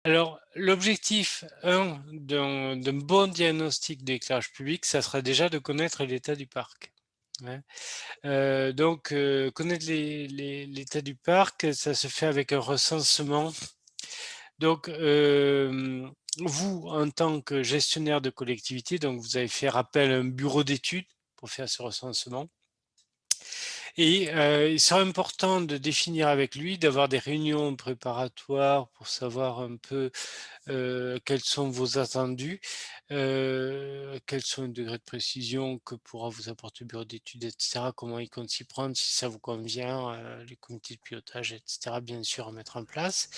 Alors, l'objectif 1 d'un bon diagnostic d'éclairage public, ça sera déjà de connaître l'état du parc, hein. Donc, connaître l'état du parc, ça se fait avec un recensement. Donc, vous, en tant que gestionnaire de collectivité, donc vous allez faire appel à un bureau d'études pour faire ce recensement. Et il sera important de définir avec lui, d'avoir des réunions préparatoires pour savoir un peu, quels sont vos attendus, quels sont les degrés de précision que pourra vous apporter le bureau d'études et cetera, comment il compte s'y prendre, si ça vous convient, les comités de pilotage et cetera, bien sûr, à mettre en place.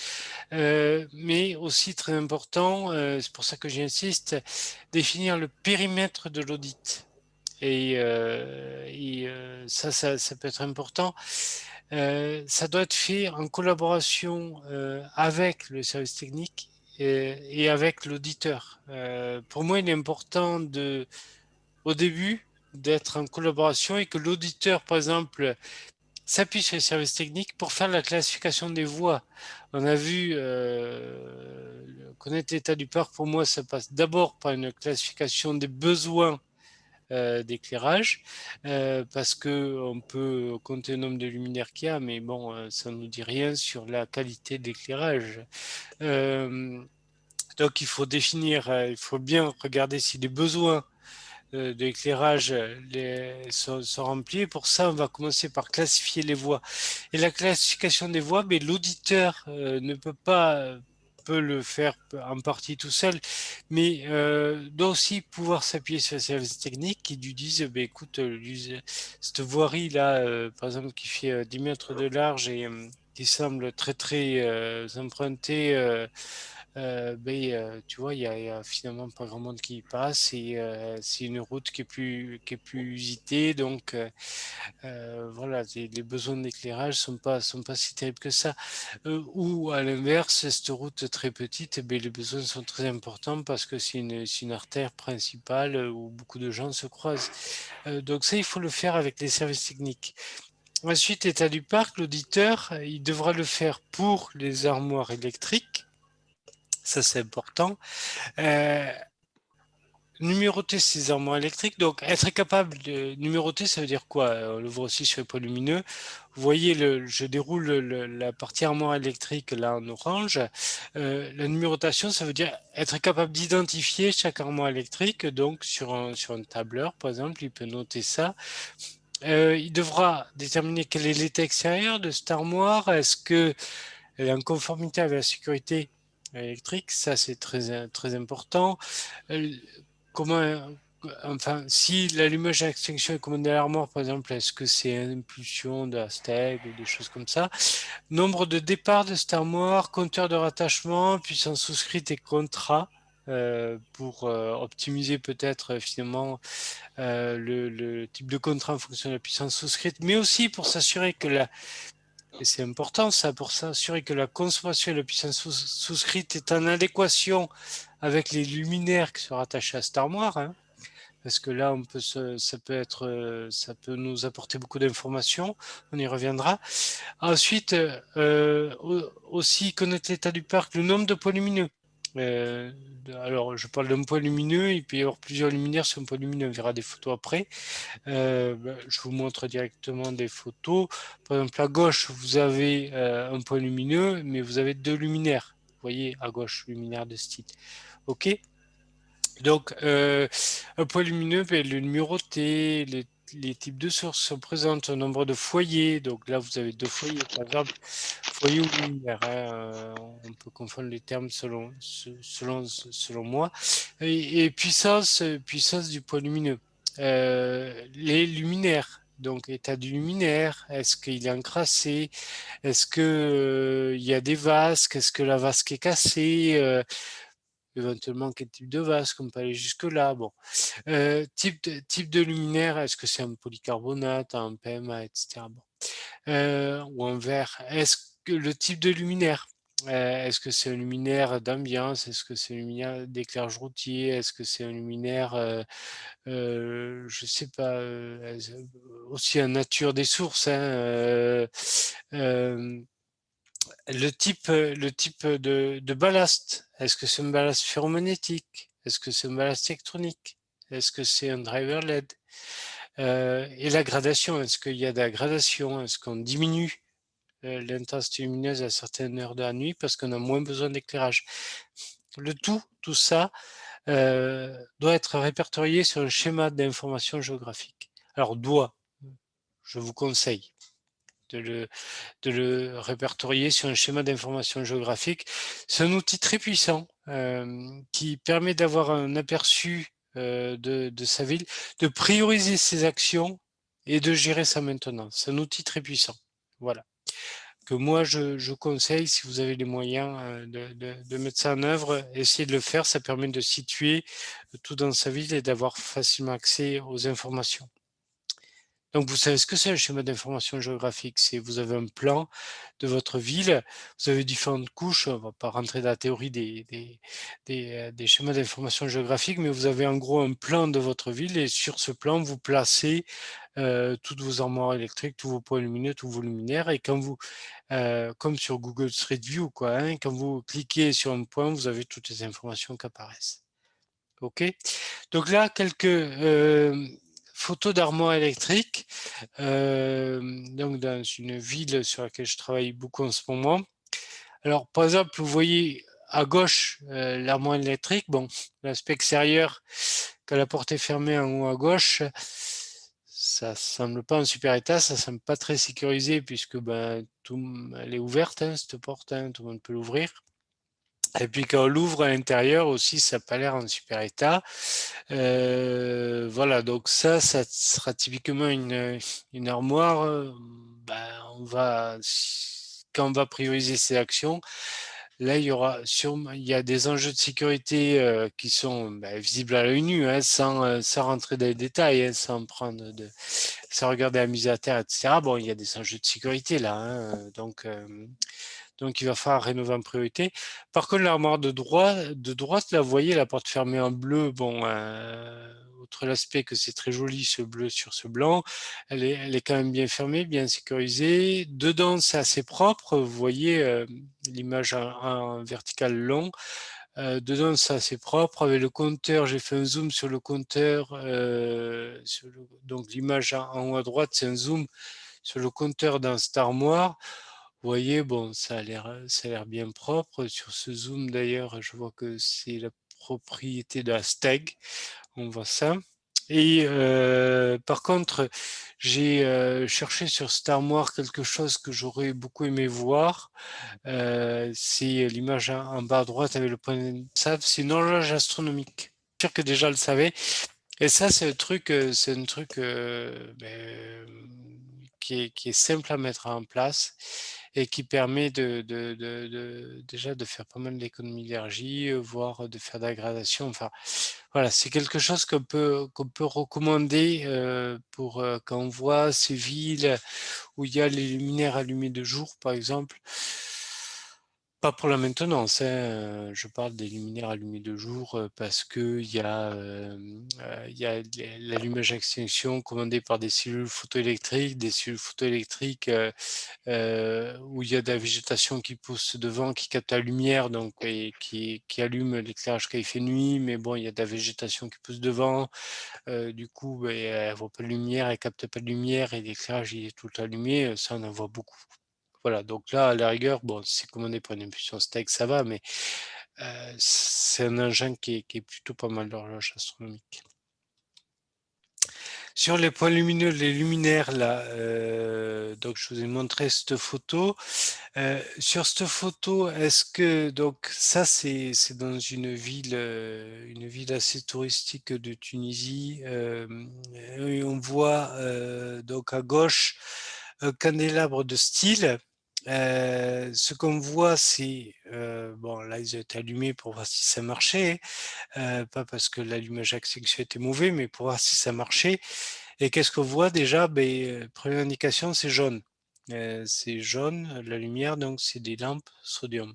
Mais aussi très important, c'est pour ça que j'insiste, définir le périmètre de l'audit. Ça peut être important. Ça doit être fait en collaboration, avec le service technique et avec l'auditeur. Pour moi, il est important au début, d'être en collaboration et que l'auditeur, par exemple, s'appuie sur les services techniques pour faire la classification des voies. On a vu, connaître l'état du parc, pour moi, ça passe d'abord par une classification des besoins d'éclairage, parce que on peut compter le nombre de luminaires qu'il y a, mais bon, ça ne nous dit rien sur la qualité d'éclairage. Euh, donc il faut bien regarder si les besoins d'éclairage sont remplis. Pour ça, on va commencer par classifier les voies. Et la classification des voies, mais l'auditeur ne peut pas peut le faire en partie tout seul, mais doit aussi pouvoir s'appuyer sur les services techniques qui lui disent, écoute, cette voirie-là, par exemple, qui fait 10 mètres de large et qui semble très très empruntée, tu vois, il y a finalement pas grand monde qui y passe et c'est une route qui est plus usitée, donc voilà, les besoins d'éclairage sont pas si terribles que ça. Ou à l'inverse, cette route très petite, les besoins sont très importants parce que c'est une artère principale où beaucoup de gens se croisent. Donc ça, il faut le faire avec les services techniques. Ensuite, état du parc, l'auditeur, il devra le faire pour les armoires électriques. Ça, c'est important. Euh, Numéroter ces armoires électriques, donc être capable de numéroter, ça veut dire quoi? On le voit aussi sur les points lumineux. Vous voyez, je déroule la partie armoire électrique là en orange. La numérotation, ça veut dire être capable d'identifier chaque armoire électrique. Donc sur un tableur, par exemple, il peut noter ça. Il devra déterminer quel est l'état extérieur de cette armoire. Est-ce que elle est en conformité avec la sécurité électrique? Ça, c'est très, très important. Euh, Comment, enfin, si l'allumage à extinction est commandé à l'armoire, par exemple, est-ce que c'est une impulsion de la steg ou des choses comme ça? Nombre de départs de cette armoire, compteur de rattachement, puissance souscrite et contrat. Pour optimiser peut-être finalement le type de contrat en fonction de la puissance souscrite, mais aussi pour s'assurer que et c'est important ça, pour s'assurer que la consommation et la puissance souscrite est en adéquation avec les luminaires qui sont rattachés à cette armoire, hein, parce que là, ça peut nous apporter beaucoup d'informations. On y reviendra. Ensuite, aussi connaître l'état du parc, le nombre de points lumineux. Euh, alors, je parle d'un point lumineux, il peut y avoir plusieurs luminaires sur un point lumineux, on verra des photos après. Je vous montre directement des photos. Par exemple, à gauche, vous avez un point lumineux, mais vous avez deux luminaires. Vous voyez, à gauche, luminaire de ce type. OK? Donc, un point lumineux, le numéroté, les types de sources sont présentes, un nombre de foyers. Donc là, vous avez deux foyers, par exemple, foyer ou luminaire, hein, on peut confondre les termes selon moi. Et puissance du point lumineux. Les luminaires. Donc, état du luminaire, est-ce qu'il est encrassé? Est-ce que, il y a des vasques? Est-ce que la vasque est cassée? Éventuellement, quel type de vasque? On peut aller jusque-là. Bon. Type de luminaire, est-ce que c'est un polycarbonate, un PMA, etc. Bon. Ou un verre. Est-ce que le type de luminaire? Est-ce que c'est un luminaire d'ambiance? Est-ce que c'est un luminaire d'éclairage routier? Est-ce que c'est un luminaire, je sais pas, aussi en nature des sources, hein, euh, le type de ballast. Est-ce que c'est un ballast ferromagnétique? Est-ce que c'est un ballast électronique? Est-ce que c'est un driver LED? Et la gradation, est-ce qu'il y a de la gradation? Est-ce qu'on diminue l'intensité lumineuse à certaines heures de la nuit parce qu'on a moins besoin d'éclairage? Tout ça, doit être répertorié sur un schéma d'information géographique. Alors je vous conseille de le répertorier sur un schéma d'information géographique. C'est un outil très puissant qui permet d'avoir un aperçu de sa ville, de prioriser ses actions et de gérer sa maintenance. C'est un outil très puissant. Voilà. Que moi, je conseille, si vous avez les moyens de mettre ça en œuvre, essayez de le faire. Ça permet de situer tout dans sa ville et d'avoir facilement accès aux informations. Donc, vous savez ce que c'est un schéma d'information géographique? C'est vous avez un plan de votre ville, vous avez différentes couches, on ne va pas rentrer dans la théorie des schémas d'information géographique, mais vous avez en gros un plan de votre ville et sur ce plan, vous placez toutes vos armoires électriques, tous vos points lumineux, tous vos luminaires et quand vous, comme sur Google Street View quoi, hein, quand vous cliquez sur un point, vous avez toutes les informations qui apparaissent. OK? Donc là, quelques, photos d'armoires électriques, donc dans une ville sur laquelle je travaille beaucoup en ce moment. Alors, par exemple, vous voyez à gauche, l'armoire électrique. Bon, l'aspect extérieur, quand la porte est fermée en haut à gauche, ça semble pas en super état, ça semble pas très sécurisé puisque, ben, elle est ouverte, hein, cette porte, hein, tout le monde peut l'ouvrir. Et puis quand on l'ouvre à l'intérieur aussi, ça n'a pas l'air en super état. Voilà, donc ça sera typiquement une armoire. Ben, quand on va prioriser ses actions, là, il y a des enjeux de sécurité qui sont ben, visibles à l'œil nu, hein, sans rentrer dans les détails, hein, sans regarder la mise à terre, etc. Bon, il y a des enjeux de sécurité là, hein, donc il va falloir rénover en priorité. Par contre, l'armoire de droite, là, vous voyez la porte fermée en bleu. Bon, outre l'aspect que c'est très joli ce bleu sur ce blanc, elle est quand même bien fermée, bien sécurisée. Dedans, c'est assez propre. Vous voyez l'image en vertical long. Dedans, c'est assez propre. Avec le compteur, j'ai fait un zoom sur le compteur. Donc l'image en haut à droite, c'est un zoom sur le compteur dans cette armoire. Vous voyez, bon, ça a l'air bien propre. Sur ce zoom, d'ailleurs, je vois que c'est la propriété de la Steg. On voit ça. Et par contre, j'ai cherché sur cette armoire quelque chose que j'aurais beaucoup aimé voir. C'est l'image en bas à droite avec le point de sable. C'est une horloge astronomique. Je suis sûr que déjà le savez. Et ça, c'est un truc ben, qui est simple à mettre en place et qui permet déjà de faire pas mal d'économies d'énergie, voire de faire de la gradation. Enfin, voilà, c'est quelque chose qu'on peut recommander pour quand on voit ces villes où il y a les luminaires allumés de jour, par exemple. Pas pour la maintenance, hein, je parle des luminaires allumés de jour parce qu'il y a l'allumage à extinction commandé par des cellules photoélectriques, où il y a de la végétation qui pousse devant, qui capte la lumière donc, et qui allume l'éclairage quand il fait nuit, mais bon, il y a de la végétation qui pousse devant, du coup, ben, elle ne voit pas de lumière, elle capte pas de lumière et l'éclairage il est tout allumé, ça on en voit beaucoup. Voilà, donc là, à la rigueur, bon, si c'est commandé par une impulsion steak, ça va, mais c'est un engin qui est plutôt pas mal d'horloge astronomique. Sur les points lumineux, les luminaires, là, donc je vous ai montré cette photo. Sur cette photo, est-ce que, donc ça, c'est dans une ville assez touristique de Tunisie. Et on voit donc à gauche un candélabre de style. Ce qu'on voit, c'est bon, là ils ont été allumés pour voir si ça marchait, pas parce que l'allumage à extinction était mauvais, mais pour voir si ça marchait. Et qu'est-ce qu'on voit déjà? Ben, première indication, c'est jaune, la lumière, donc c'est des lampes sodium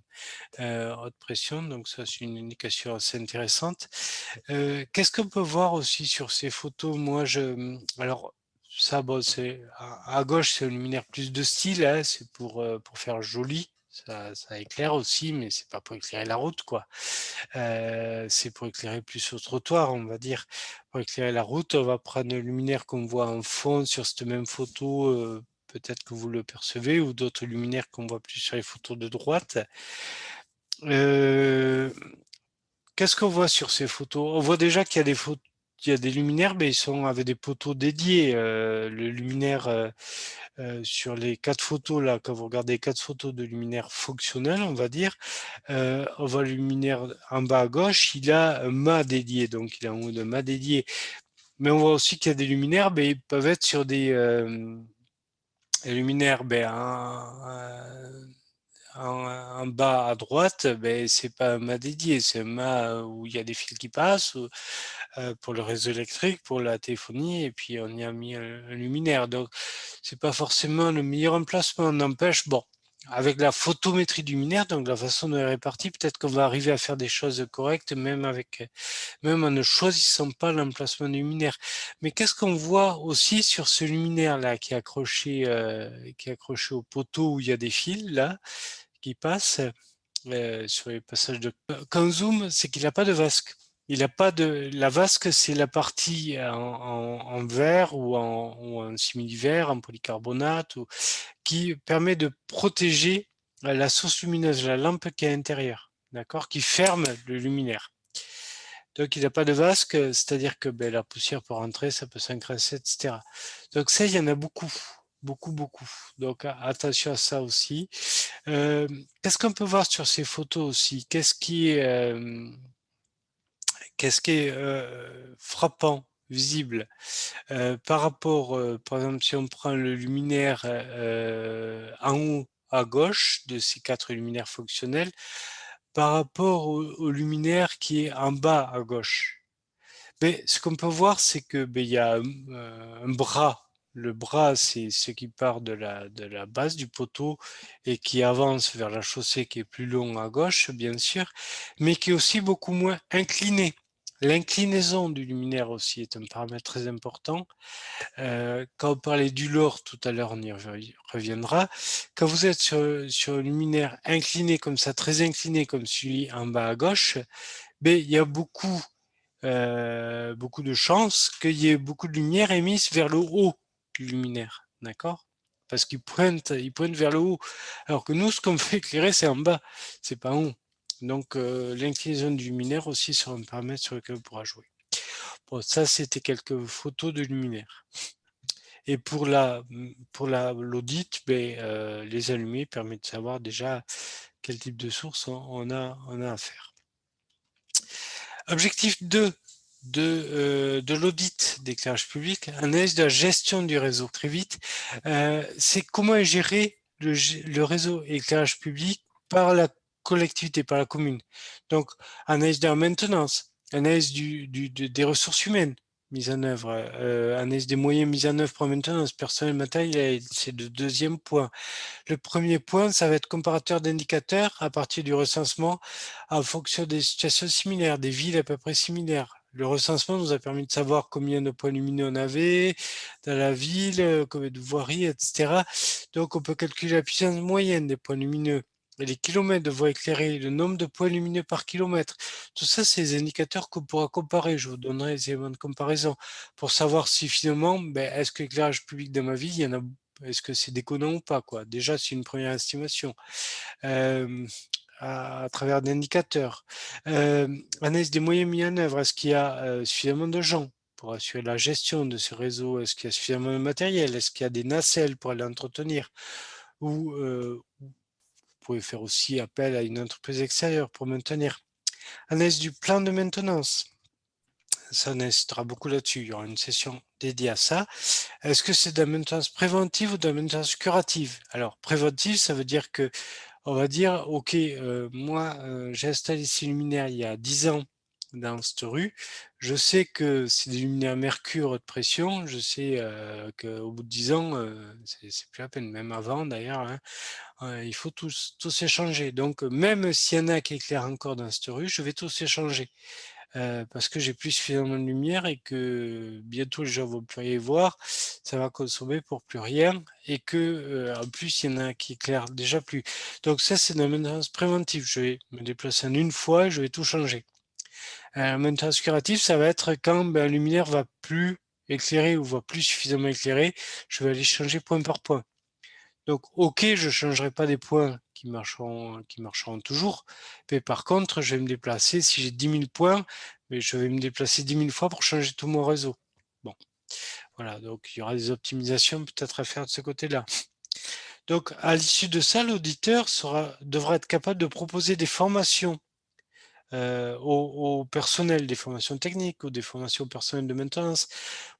haute pression, donc ça c'est une indication assez intéressante. Qu'est-ce qu'on peut voir aussi sur ces photos? Alors ça, bon, à gauche, c'est un luminaire plus de style, hein, c'est pour faire joli, Ça éclaire aussi, mais c'est pas pour éclairer la route, quoi. C'est pour éclairer plus au trottoir, on va dire. Pour éclairer la route, on va prendre le luminaire qu'on voit en fond sur cette même photo, peut-être que vous le percevez, ou d'autres luminaires qu'on voit plus sur les photos de droite. Heu, Qu'est-ce qu'on voit sur ces photos? On voit déjà qu'il y a il y a des luminaires, mais ils sont avec des poteaux dédiés. Le luminaire, sur les 4 photos là, quand vous regardez 4 photos de luminaire fonctionnel, on va dire, on voit le luminaire en bas à gauche, il a un mât dédié, donc il a un haut de mât dédié. Mais on voit aussi qu'il y a des luminaires, mais ils peuvent être sur des luminaires, en bas à droite, c'est pas un mât dédié, c'est un mât où il y a des fils qui passent, pour le réseau électrique, pour la téléphonie, et puis on y a mis un luminaire. Donc, c'est pas forcément le meilleur emplacement. N'empêche, bon, avec la photométrie du luminaire, donc la façon dont elle est répartie, peut-être qu'on va arriver à faire des choses correctes, même en ne choisissant pas l'emplacement du luminaire. Mais qu'est-ce qu'on voit aussi sur ce luminaire-là qui est accroché au poteau où il y a des fils là qui passent sur les passages de. Quand on zoome, c'est qu'il n'a pas de vasque. Il a pas de. La vasque, c'est la partie en verre ou en simili-verre, en polycarbonate, qui permet de protéger la source lumineuse, la lampe qui est à l'intérieur, d'accord, qui ferme le luminaire. Donc il n'a pas de vasque, c'est-à-dire que la poussière peut rentrer, ça peut s'encrasser, etc. Donc ça, il y en a beaucoup, beaucoup, beaucoup. Donc attention à ça aussi. Qu'est-ce qu'on peut voir sur ces photos aussi? Qu'est-ce qui est frappant, visible par rapport, par exemple, si on prend le luminaire en haut à gauche de ces quatre luminaires fonctionnels, par rapport au luminaire qui est en bas à gauche. Mais ce qu'on peut voir, c'est que il y a un bras. Le bras, c'est ce qui part de la base du poteau et qui avance vers la chaussée qui est plus long à gauche, bien sûr, mais qui est aussi beaucoup moins incliné. L'inclinaison du luminaire aussi est un paramètre très important. Quand on parlait du LoR tout à l'heure, on y reviendra. Quand vous êtes sur un luminaire incliné comme ça, très incliné comme celui en bas à gauche, il y a beaucoup de chances qu'il y ait beaucoup de lumière émise vers le haut du luminaire, d'accord? Parce ils pointent vers le haut. Alors que nous, ce qu'on fait éclairer, c'est en bas, c'est pas en haut. Donc l'inclinaison du luminaire aussi sera un paramètre sur lequel on pourra jouer. Bon, ça, c'était quelques photos de luminaire. Et pour l'audit, les allumés permettent de savoir déjà quel type de source on a à faire. Objectif 2 de l'audit d'éclairage public, analyse de la gestion du réseau. Très vite, c'est comment est géré le réseau éclairage public par la collectivité, par la commune. Donc, analyse de la maintenance, analyse des ressources humaines mises en œuvre, analyse des moyens mis en œuvre pour la maintenance, personnel, matériel, c'est le deuxième point. Le premier point, ça va être comparateur d'indicateurs à partir du recensement en fonction des situations similaires, des villes à peu près similaires. Le recensement nous a permis de savoir combien de points lumineux on avait dans la ville, combien de voiries, etc. Donc, on peut calculer la puissance moyenne des points lumineux, les kilomètres de voies éclairées, le nombre de points lumineux par kilomètre. Tout ça, c'est des indicateurs qu'on pourra comparer. Je vous donnerai des éléments de comparaison pour savoir si finalement, est-ce que l'éclairage public dans ma ville, il y en a est-ce que c'est déconnant ou pas, quoi? Déjà, c'est une première estimation. Euh, à travers d'indicateurs. Analyse des moyens mis en œuvre. Est-ce qu'il y a suffisamment de gens pour assurer la gestion de ce réseau? Est-ce qu'il y a suffisamment de matériel? Est-ce qu'il y a des nacelles pour l'entretenir? Ou vous pouvez faire aussi appel à une entreprise extérieure pour maintenir. Analyse du plan de maintenance. Ça, on insistera beaucoup là-dessus. Il y aura une session dédiée à ça. Est-ce que c'est de la maintenance préventive ou de la maintenance curative? Alors, préventive, ça veut dire que on va dire, OK, moi, j'ai installé ces luminaires il y a 10 ans dans cette rue. Je sais que c'est des luminaires mercure haute pression. Je sais qu'au bout de 10 ans, c'est plus la peine, même avant d'ailleurs, hein, il faut tous échanger. Donc, même s'il y en a qui éclairent encore dans cette rue, je vais tous échanger. parce que j'ai plus suffisamment de lumière et que bientôt les gens vont plus rien voir, ça va consommer pour plus rien et que, en plus, il y en a qui éclairent déjà plus. Donc ça, c'est de la maintenance préventive. Je vais me déplacer en une fois et je vais tout changer. La maintenance curative, ça va être quand, la lumière va plus éclairer ou va plus suffisamment éclairer, je vais aller changer point par point. Donc, OK, je changerai pas des points qui marcheront toujours, mais par contre, je vais me déplacer si j'ai 10 000 points, mais je vais me déplacer 10 000 fois pour changer tout mon réseau. Bon, voilà, donc il y aura des optimisations peut-être à faire de ce côté-là. Donc, à l'issue de ça, l'auditeur devra être capable de proposer des formations au personnel, des formations techniques ou des formations au personnel de maintenance,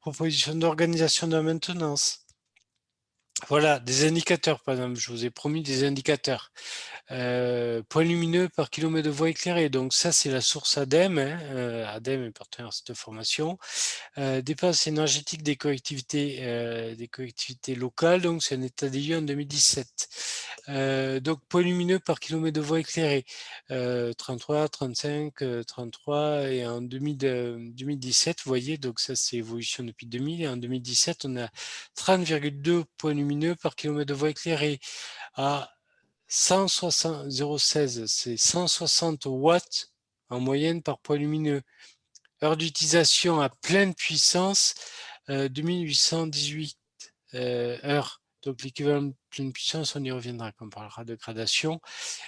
propositions d'organisation de la maintenance. Voilà, des indicateurs, par exemple, je vous ai promis des indicateurs. Points lumineux par kilomètre de voie éclairée, donc ça c'est la source ADEME, hein, ADEME est partenaire de cette formation. Dépenses énergétiques des collectivités locales, donc c'est un état des lieux en 2017. Donc points lumineux par kilomètre de voie éclairée, 33, 35, 33 et en 2017, vous voyez, donc ça c'est évolution depuis 2000 et en 2017 on a 30,2 points lumineux par kilomètre de voie éclairée. À 0,16, c'est 160 watts en moyenne par point lumineux. Heure d'utilisation à pleine puissance, 2818 heures. Donc l'équivalent de pleine puissance, on y reviendra quand on parlera de gradation.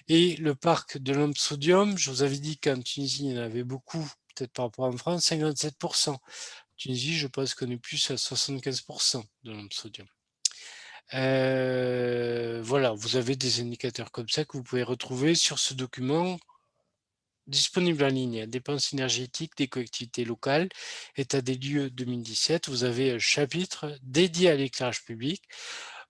Et le parc de lampe sodium, je vous avais dit qu'en Tunisie, il y en avait beaucoup, peut-être par rapport en France, 57%. En Tunisie, je pense qu'on est plus à 75% de lampe sodium. Voilà, vous avez des indicateurs comme ça que vous pouvez retrouver sur ce document disponible en ligne. Dépenses énergétiques des collectivités locales, état des lieux 2017. Vous avez un chapitre dédié à l'éclairage public.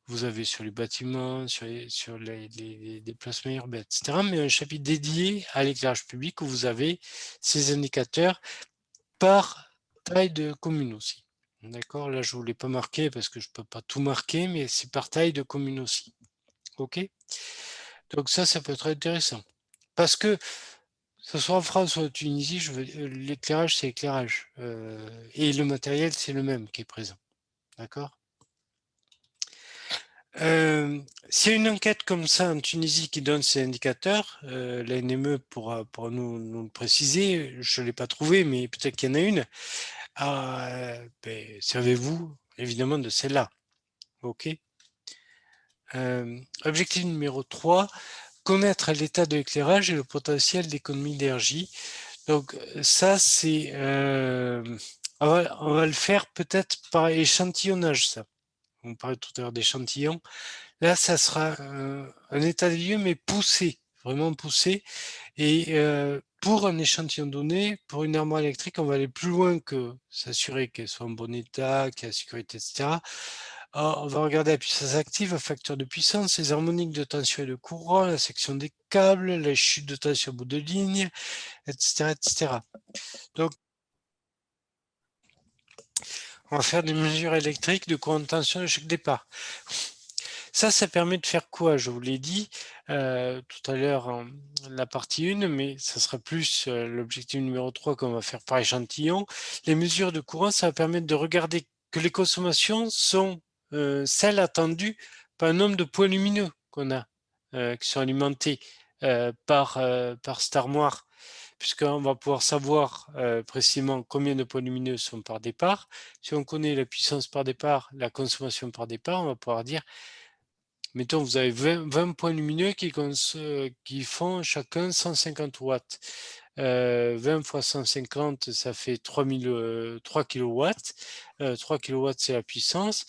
Vous avez sur les bâtiments, sur les déplacements urbains, etc. Mais un chapitre dédié à l'éclairage public où vous avez ces indicateurs par taille de commune aussi. D'accord, là je ne vous l'ai pas marqué parce que je ne peux pas tout marquer, mais c'est par taille de commune aussi. OK? Donc ça peut être intéressant. Parce que, ce soit en France ou en Tunisie, l'éclairage, c'est éclairage. Et le matériel, c'est le même qui est présent. D'accord? S'il y a une enquête comme ça en Tunisie qui donne ces indicateurs, la NME pourra nous le préciser. Je ne l'ai pas trouvé, mais peut-être qu'il y en a une. Servez-vous évidemment de celle-là. OK? Objectif numéro 3, connaître l'état de l'éclairage et le potentiel d'économie d'énergie. Donc ça, on va le faire peut-être par échantillonnage, ça. On parlait tout à l'heure d'échantillons. Là, ça sera un état des lieux, mais poussé, vraiment poussé. Et pour un échantillon donné, pour une armoire électrique, on va aller plus loin que s'assurer qu'elle soit en bon état, qu'il y a la sécurité, etc. On va regarder la puissance active, le facteur de puissance, les harmoniques de tension et de courant, la section des câbles, la chute de tension au bout de ligne, etc., etc. Donc, on va faire des mesures électriques de courant de tension de chaque départ. Ça permet de faire quoi? Je vous l'ai dit tout à l'heure, la partie 1, mais ça sera plus l'objectif numéro 3 qu'on va faire par échantillon. Les mesures de courant, ça va permettre de regarder que les consommations sont celles attendues par un nombre de points lumineux qu'on a, qui sont alimentés par cette armoire, puisqu'on va pouvoir savoir précisément combien de points lumineux sont par départ. Si on connaît la puissance par départ, la consommation par départ, on va pouvoir dire, mettons, vous avez 20 points lumineux qui font chacun 150 watts. 20 fois 150, ça fait 3 kilowatts. 3 kilowatts, c'est la puissance.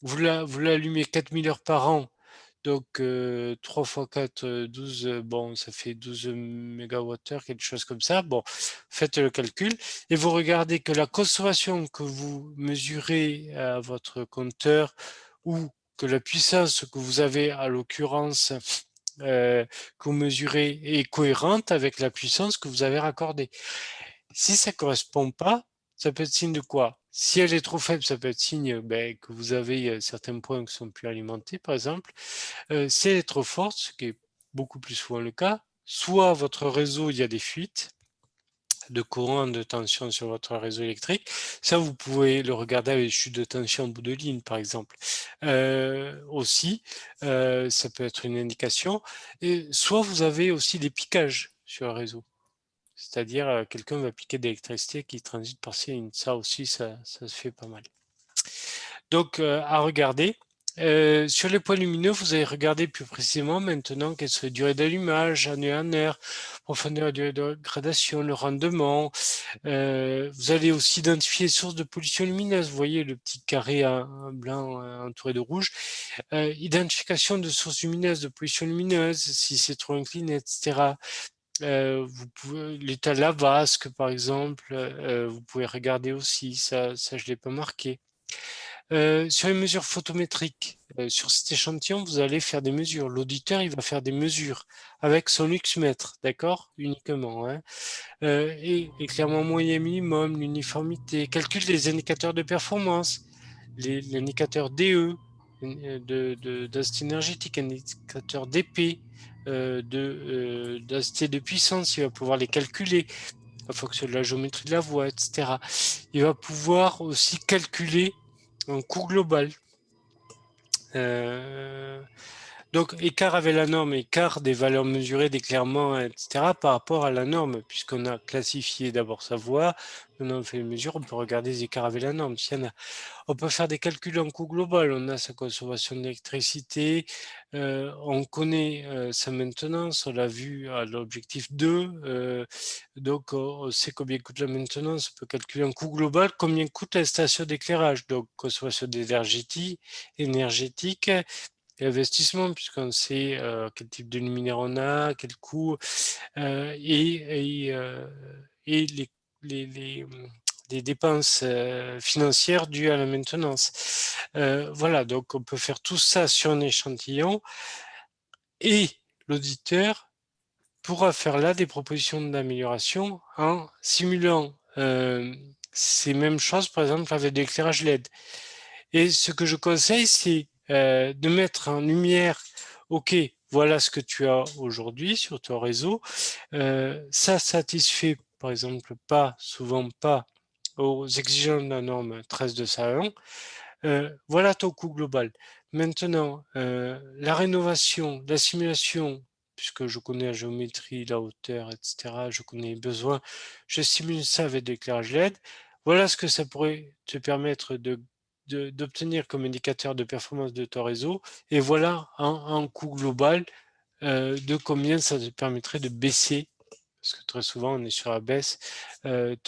Vous l'allumez 4000 heures par an. Donc, 3 fois 4, 12, bon, ça fait 12 mégawattheures, quelque chose comme ça. Bon, faites le calcul et vous regardez que la consommation que vous mesurez à votre compteur ou que la puissance que vous avez, à l'occurrence, que vous mesurez est cohérente avec la puissance que vous avez raccordée. Si ça ne correspond pas, ça peut être signe de quoi? Si elle est trop faible, ça peut être signe que vous avez certains points qui sont plus alimentés, par exemple. Si elle est trop forte, ce qui est beaucoup plus souvent le cas, soit votre réseau, il y a des fuites, de courant, de tension sur votre réseau électrique. Ça, vous pouvez le regarder avec chute de tension en bout de ligne, par exemple. Aussi, ça peut être une indication. Et soit vous avez aussi des piquages sur le réseau. C'est-à-dire, quelqu'un va piquer d'électricité qui transite par-ci. Ça aussi, ça se fait pas mal. Donc, à regarder. Sur les points lumineux, vous allez regarder plus précisément maintenant quelle serait la durée d'allumage, année en heure, profondeur de gradation, le rendement. Vous allez aussi identifier les sources de pollution lumineuse. Vous voyez le petit carré blanc entouré de rouge. Identification de sources lumineuses, de pollution lumineuse, si c'est trop incliné, etc. Vous pouvez l'état de la vasque, par exemple, vous pouvez regarder aussi. Ça je ne l'ai pas marqué. Sur les mesures photométriques, sur cet échantillon, vous allez faire des mesures. L'auditeur, il va faire des mesures avec son luxmètre, d'accord? Uniquement, hein. Et éclairement moyen minimum, l'uniformité, calcul des indicateurs de performance, l'indicateur DE, densité énergétique, indicateur DP, densité de puissance, il va pouvoir les calculer en fonction de la géométrie de la voie, etc. Il va pouvoir aussi calculer un coût global. Donc, écart avec la norme, écart des valeurs mesurées d'éclairement, etc., par rapport à la norme, puisqu'on a classifié d'abord sa voie, maintenant on fait les mesures, on peut regarder les écarts avec la norme, s'il y en a. On peut faire des calculs en coût global, on a sa consommation d'électricité, on connaît sa maintenance, on l'a vu à l'objectif 2, donc on sait combien coûte la maintenance, on peut calculer en coût global, combien coûte l'installation d'éclairage, donc consommation énergétique, et investissement, puisqu'on sait quel type de luminaire on a, quel coût, et les dépenses financières dues à la maintenance. Voilà, donc on peut faire tout ça sur un échantillon et l'auditeur pourra faire là des propositions d'amélioration en simulant ces mêmes choses, par exemple avec de l'éclairage LED. Et ce que je conseille, c'est de mettre en lumière, OK, voilà ce que tu as aujourd'hui sur ton réseau. Ça satisfait, par exemple, souvent pas aux exigences de la norme 13201. Voilà ton coût global. Maintenant, la rénovation, la simulation, puisque je connais la géométrie, la hauteur, etc., je connais les besoins, je simule ça avec de l'éclairage LED. Voilà ce que ça pourrait te permettre d'obtenir comme indicateur de performance de ton réseau. Et voilà un coût global de combien ça te permettrait de baisser, parce que très souvent on est sur la baisse, les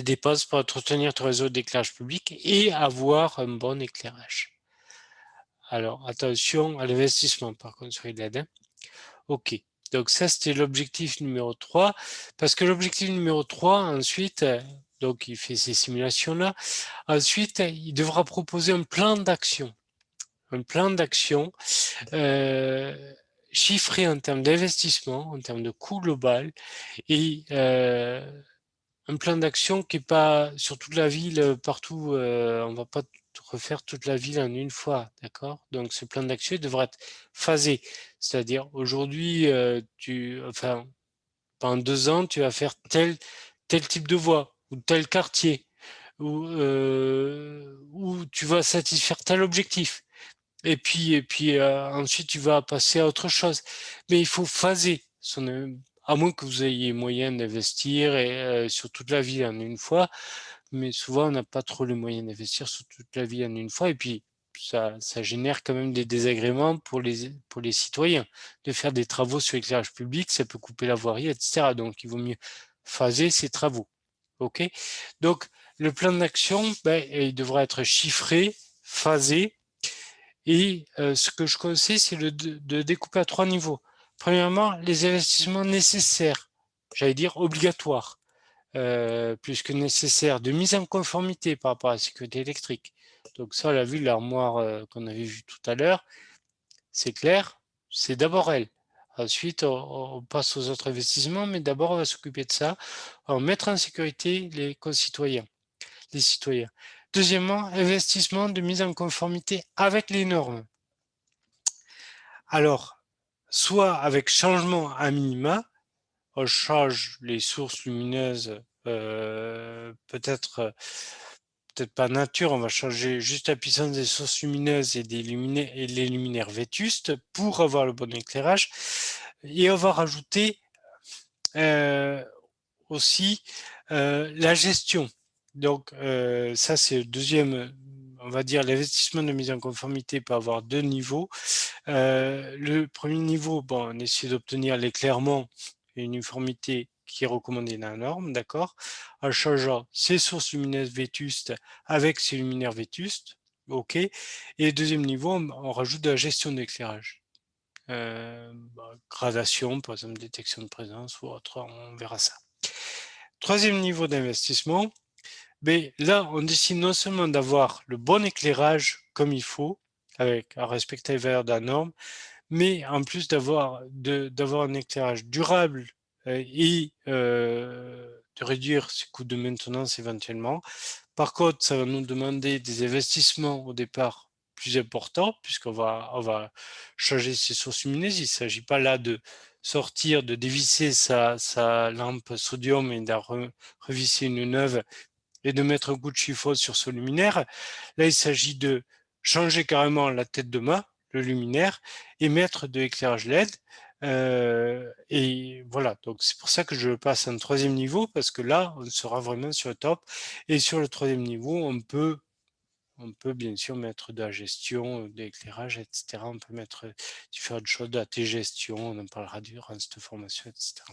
dépenses pour entretenir ton réseau d'éclairage public et avoir un bon éclairage. Alors attention à l'investissement par contre sur les LED. Hein. Ok, donc ça c'était l'objectif numéro 3, parce que l'objectif numéro 3 ensuite, donc il fait ces simulations-là, ensuite il devra proposer un plan d'action. Un plan d'action chiffré en termes d'investissement, en termes de coût global, et un plan d'action qui est pas sur toute la ville, partout, on va pas refaire toute la ville en une fois, d'accord? Donc ce plan d'action devra être phasé. C'est-à-dire aujourd'hui, pendant 2 ans, tu vas faire tel type de voie ou tel quartier où tu vas satisfaire tel objectif. Et puis ensuite, tu vas passer à autre chose. Mais il faut phaser. À moins que vous ayez moyen d'investir sur toute la ville en une fois. Mais souvent, on n'a pas trop les moyens d'investir sur toute la ville en une fois. Et puis, ça génère quand même des désagréments pour les citoyens. De faire des travaux sur l'éclairage public, ça peut couper la voirie, etc. Donc, il vaut mieux phaser ces travaux. OK? Donc, le plan d'action, il devra être chiffré, phasé, et ce que je conseille, c'est de découper à 3 niveaux. Premièrement, les investissements nécessaires, j'allais dire obligatoires, plus que nécessaires, de mise en conformité par rapport à la sécurité électrique. Donc ça, on l'a vu, l'armoire qu'on avait vue tout à l'heure, c'est clair, c'est d'abord elle. Ensuite, on passe aux autres investissements, mais d'abord, on va s'occuper de ça, en mettre en sécurité les concitoyens, les citoyens. Deuxièmement, investissement de mise en conformité avec les normes. Alors, soit avec changement à minima, on change les sources lumineuses, peut-être pas nature, on va changer juste la puissance des sources lumineuses et les luminaires vétustes pour avoir le bon éclairage. Et on va rajouter aussi la gestion. Donc ça c'est le deuxième, on va dire l'investissement de mise en conformité peut avoir deux niveaux. Le premier niveau, bon, on essaie d'obtenir l'éclairement et une uniformité qui est recommandée dans la norme, d'accord, en changeant ces sources lumineuses vétustes avec ces luminaires vétustes, ok. Et deuxième niveau, on rajoute de la gestion d'éclairage. Gradation, par exemple détection de présence ou autre, on verra ça. Troisième niveau d'investissement, mais là, on décide non seulement d'avoir le bon éclairage comme il faut, avec à respecter les valeurs de la norme, mais en plus d'avoir un éclairage durable et de réduire ses coûts de maintenance éventuellement. Par contre, ça va nous demander des investissements au départ plus importants, puisqu'on va changer ses sources lumineuses. Il ne s'agit pas là de sortir, de dévisser sa lampe sodium et revisser une neuve et de mettre un coup de chiffon sur ce luminaire. Là, il s'agit de changer carrément la tête de mât, le luminaire, et mettre de l'éclairage LED. Et voilà, donc c'est pour ça que je passe à un troisième niveau, parce que là, on sera vraiment sur le top. Et sur le troisième niveau, on peut bien sûr mettre de la gestion, de l'éclairage, etc. On peut mettre différentes choses, de la T-gestion, on en parlera durant cette formation, etc.